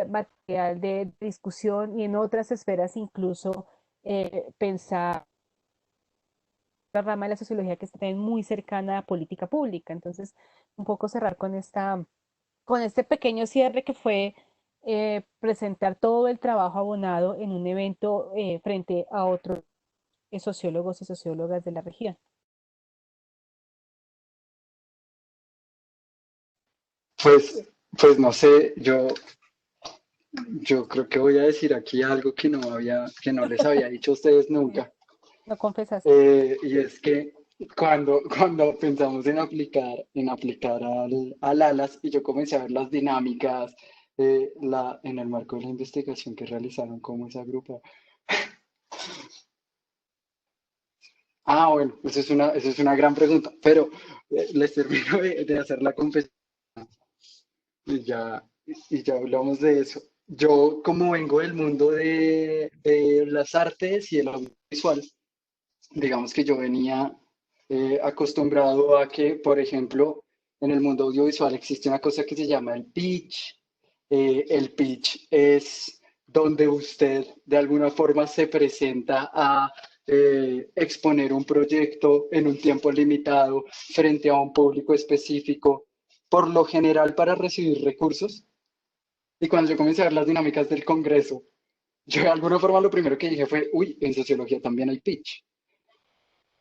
Material de discusión, y en otras esferas incluso pensar la rama de la sociología que está también muy cercana a política pública. Entonces, un poco cerrar con este pequeño cierre que fue presentar todo el trabajo abonado en un evento frente a otros sociólogos y sociólogas de la región. Pues no sé, yo creo que voy a decir aquí algo que no les había dicho a ustedes nunca. No confesaste. Y es que cuando pensamos en aplicar al ALAS, y yo comencé a ver las dinámicas en el marco de la investigación que realizaron como esa grupo. Ah, bueno, esa es una gran pregunta, pero les termino de hacer la confesión y ya hablamos de eso. Yo, como vengo del mundo de las artes y el audiovisual, digamos que yo venía acostumbrado a que, por ejemplo, en el mundo audiovisual existe una cosa que se llama el pitch. El pitch es donde usted de alguna forma se presenta a exponer un proyecto en un tiempo limitado frente a un público específico, por lo general para recibir recursos. Y cuando yo comencé a ver las dinámicas del Congreso, yo de alguna forma lo primero que dije fue, uy, en sociología también hay pitch.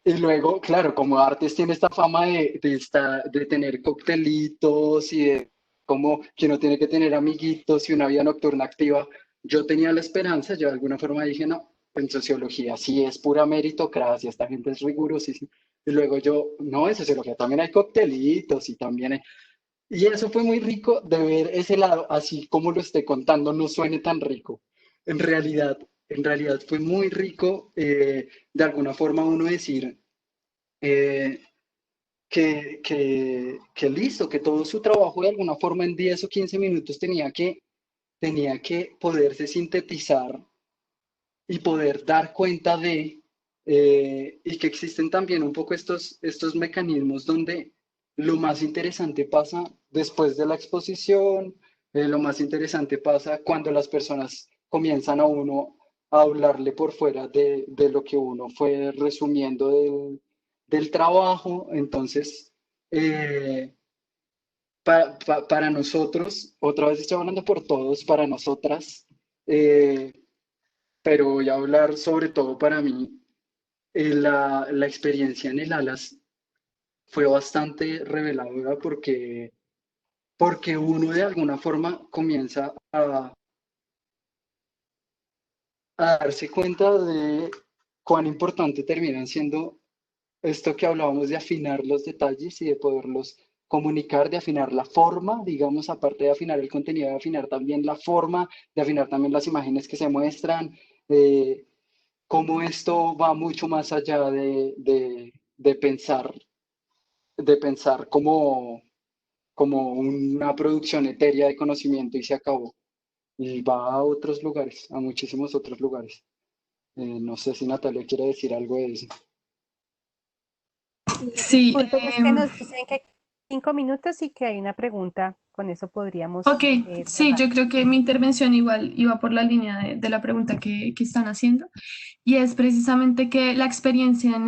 Y luego, claro, como Artes tiene esta fama de tener coctelitos y de como que uno tiene que tener amiguitos y una vida nocturna activa, yo tenía la esperanza, yo de alguna forma dije, no, en sociología sí es pura meritocracia, esta gente es rigurosísima. Y luego yo, no, en sociología también hay coctelitos y también hay... Y eso fue muy rico de ver ese lado, así como lo estoy contando, no suene tan rico. En realidad, en realidad fue muy rico de alguna forma uno decir eh, que listo, que todo su trabajo de alguna forma en 10 o 15 minutos tenía que poderse sintetizar y poder dar cuenta y que existen también un poco estos mecanismos donde lo más interesante pasa después de la exposición, lo más interesante pasa cuando las personas comienzan a uno a hablarle por fuera de lo que uno fue resumiendo del trabajo. Entonces, para nosotros, otra vez estoy hablando por todos, para nosotras, eh, pero voy a hablar sobre todo para mí. La experiencia en el ALAS fue bastante reveladora porque uno de alguna forma comienza a darse cuenta de cuán importante terminan siendo esto que hablábamos de afinar los detalles y de poderlos comunicar, de afinar la forma, digamos, aparte de afinar el contenido, de afinar también la forma, de afinar también las imágenes que se muestran. Cómo esto va mucho más allá de pensar como una producción etérea de conocimiento y se acabó. Y va a otros lugares, a muchísimos otros lugares. No sé si Natalia quiere decir algo de eso. Sí, Disculpen, es que nos dicen que 5 minutos y que hay una pregunta. Con eso podríamos ok, sí, cerrar. yo creo que mi intervención igual iba por la línea de la pregunta que están haciendo, y es precisamente que la experiencia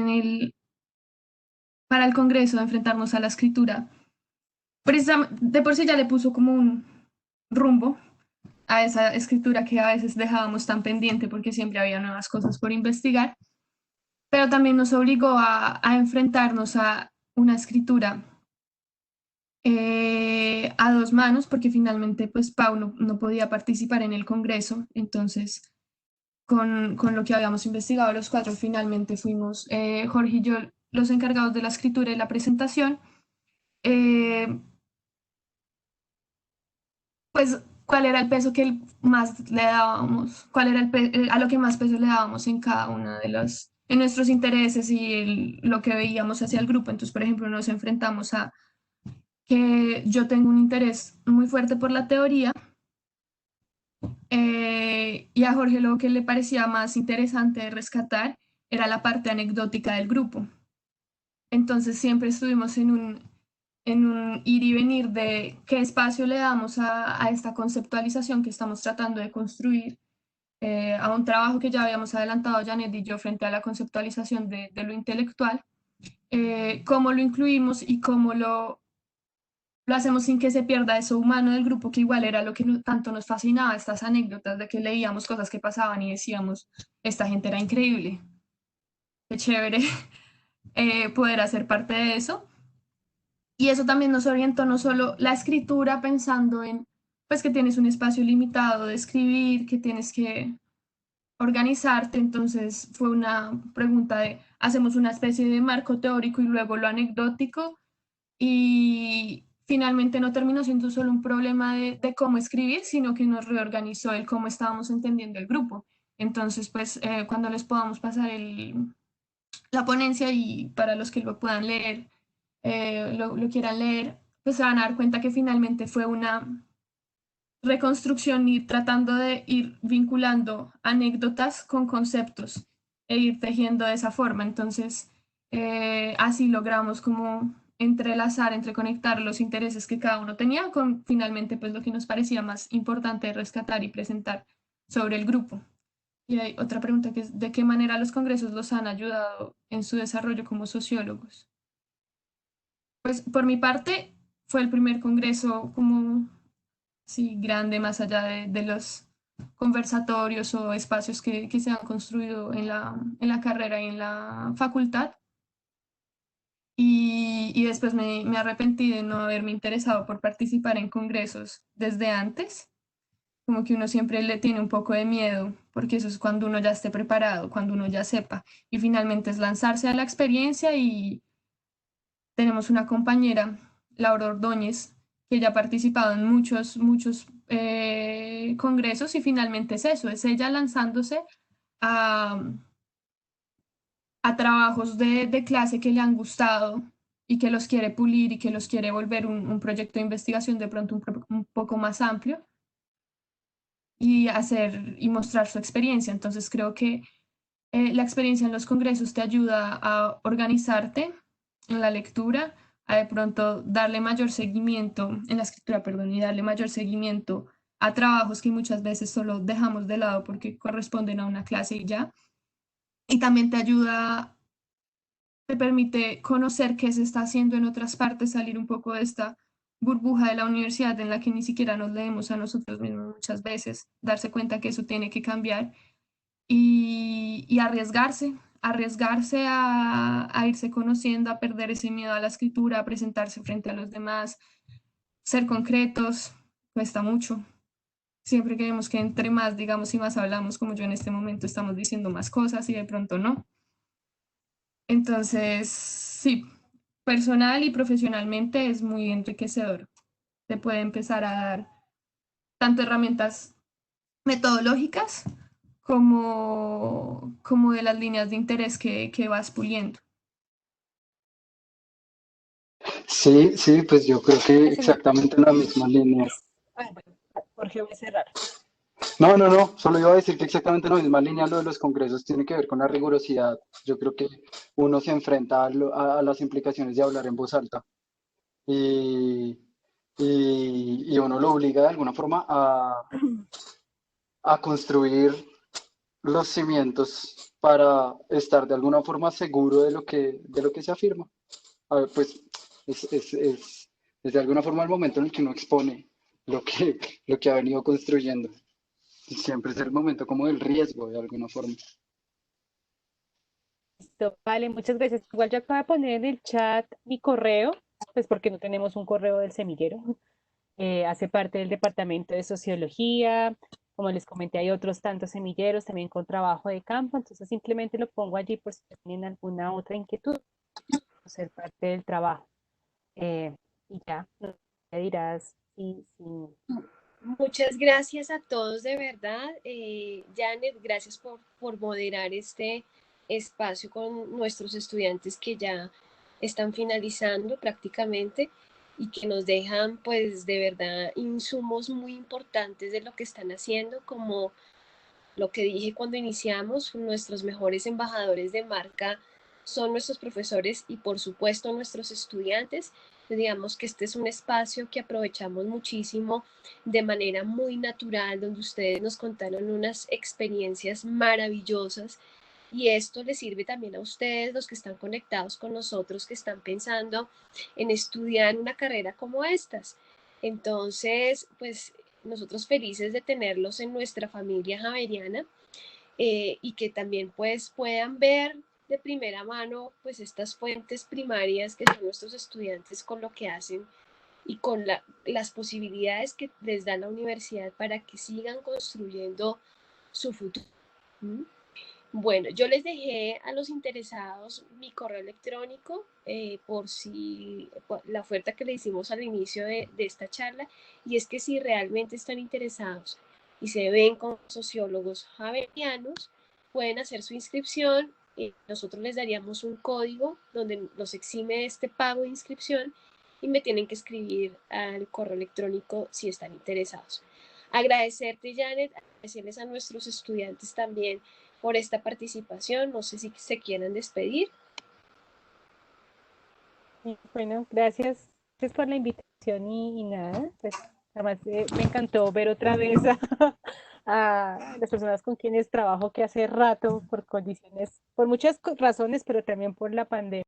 para el Congreso de enfrentarnos a la escritura, precisamente, de por sí ya le puso como un rumbo a esa escritura que a veces dejábamos tan pendiente porque siempre había nuevas cosas por investigar, pero también nos obligó a enfrentarnos a una escritura a dos manos, porque finalmente pues Pau no podía participar en el congreso, entonces con lo que habíamos investigado los cuatro, finalmente fuimos Jorge y yo los encargados de la escritura y la presentación. Pues, ¿cuál era el peso que más le dábamos? ¿Cuál era a lo que más peso le dábamos en cada una de en nuestros intereses y lo que veíamos hacia el grupo? Entonces, por ejemplo, nos enfrentamos a que yo tengo un interés muy fuerte por la teoría, y a Jorge lo que le parecía más interesante de rescatar era la parte anecdótica del grupo. Entonces siempre estuvimos en un ir y venir de qué espacio le damos a esta conceptualización que estamos tratando de construir, a un trabajo que ya habíamos adelantado Janet y yo frente a la conceptualización de lo intelectual, cómo lo incluimos y cómo lo hacemos sin que se pierda eso humano del grupo, que igual era lo que tanto nos fascinaba, estas anécdotas de que leíamos cosas que pasaban y decíamos, esta gente era increíble, qué chévere poder hacer parte de eso. Y eso también nos orientó no solo la escritura pensando en, pues que tienes un espacio limitado de escribir, que tienes que organizarte, entonces fue una pregunta de, hacemos una especie de marco teórico y luego lo anecdótico, y finalmente no terminó siendo solo un problema de cómo escribir, sino que nos reorganizó el cómo estábamos entendiendo el grupo. Entonces, pues cuando les podamos pasar la ponencia y para los que lo puedan leer, lo quieran leer, pues se van a dar cuenta que finalmente fue una reconstrucción y tratando de ir vinculando anécdotas con conceptos e ir tejiendo de esa forma. Entonces, así logramos como entrelazar, entreconectar los intereses que cada uno tenía con finalmente pues lo que nos parecía más importante rescatar y presentar sobre el grupo. Y hay otra pregunta que es, ¿de qué manera los congresos los han ayudado en su desarrollo como sociólogos? Pues por mi parte fue el primer congreso como sí, grande, más allá de los conversatorios o espacios que se han construido en la carrera y en la facultad. Y después me arrepentí de no haberme interesado por participar en congresos desde antes. Como que uno siempre le tiene un poco de miedo, porque eso es cuando uno ya esté preparado, cuando uno ya sepa. Y finalmente es lanzarse a la experiencia y tenemos una compañera, Laura Ordóñez, que ya ha participado en muchos congresos y finalmente es eso, es ella lanzándose a, a trabajos de clase que le han gustado y que los quiere pulir y que los quiere volver un proyecto de investigación de pronto un poco más amplio y hacer y mostrar su experiencia. Entonces creo que la experiencia en los congresos te ayuda a organizarte en la lectura, a de pronto darle mayor seguimiento, en la escritura, perdón, y darle mayor seguimiento a trabajos que muchas veces solo dejamos de lado porque corresponden a una clase y ya. Y también te ayuda, te permite conocer qué se está haciendo en otras partes, salir un poco de esta burbuja de la universidad en la que ni siquiera nos leemos a nosotros mismos muchas veces, darse cuenta que eso tiene que cambiar y arriesgarse, arriesgarse a irse conociendo, a perder ese miedo a la escritura, a presentarse frente a los demás, ser concretos, cuesta mucho. Siempre queremos que entre más, digamos, y más hablamos, como yo en este momento estamos diciendo más cosas y de pronto no. Entonces, sí, personal y profesionalmente es muy enriquecedor. Te puede empezar a dar tanto herramientas metodológicas como de las líneas de interés que vas puliendo. Sí, sí, pues yo creo que Pues en mi exactamente en la misma línea. bueno, Jorge, voy a cerrar. No, solo iba a decir que exactamente en la misma línea lo de los congresos tiene que ver con la rigurosidad. Yo creo que uno se enfrenta a las implicaciones de hablar en voz alta y, y uno lo obliga de alguna forma a construir los cimientos para estar de alguna forma seguro de lo que se afirma. A ver, pues es de alguna forma el momento en el que uno expone lo que ha venido construyendo. Y siempre es el momento como del riesgo de alguna forma. Listo, vale, muchas gracias. Igual yo acabo de poner en el chat mi correo pues porque no tenemos un correo del semillero. Hace parte del departamento de sociología. Como les comenté, hay otros tantos semilleros también con trabajo de campo, entonces simplemente lo pongo allí por si tienen alguna otra inquietud, ser parte del trabajo. Y ya, no me dirás si. Muchas gracias a todos de verdad. Janet, gracias por moderar este espacio con nuestros estudiantes que ya están finalizando prácticamente y que nos dejan pues de verdad insumos muy importantes de lo que están haciendo, como lo que dije cuando iniciamos, nuestros mejores embajadores de marca son nuestros profesores y por supuesto nuestros estudiantes. Digamos que este es un espacio que aprovechamos muchísimo de manera muy natural, donde ustedes nos contaron unas experiencias maravillosas y esto les sirve también a ustedes, los que están conectados con nosotros, que están pensando en estudiar una carrera como estas. Entonces, pues nosotros felices de tenerlos en nuestra familia javeriana, y que también pues puedan ver de primera mano pues estas fuentes primarias que son nuestros estudiantes con lo que hacen y con las posibilidades que les da la universidad para que sigan construyendo su futuro. ¿Mm? Bueno, yo les dejé a los interesados mi correo electrónico, por si la oferta que le hicimos al inicio de esta charla, y es que si realmente están interesados y se ven como sociólogos javerianos, pueden hacer su inscripción. Nosotros les daríamos un código donde los exime de este pago de inscripción y me tienen que escribir al correo electrónico si están interesados. Agradecerte, Janet, agradecerles a nuestros estudiantes también por esta participación. No sé si se quieran despedir. Bueno, gracias, pues, por la invitación y nada, pues además me encantó ver otra vez a las personas con quienes trabajo que hace rato por condiciones, por muchas razones, pero también por la pandemia.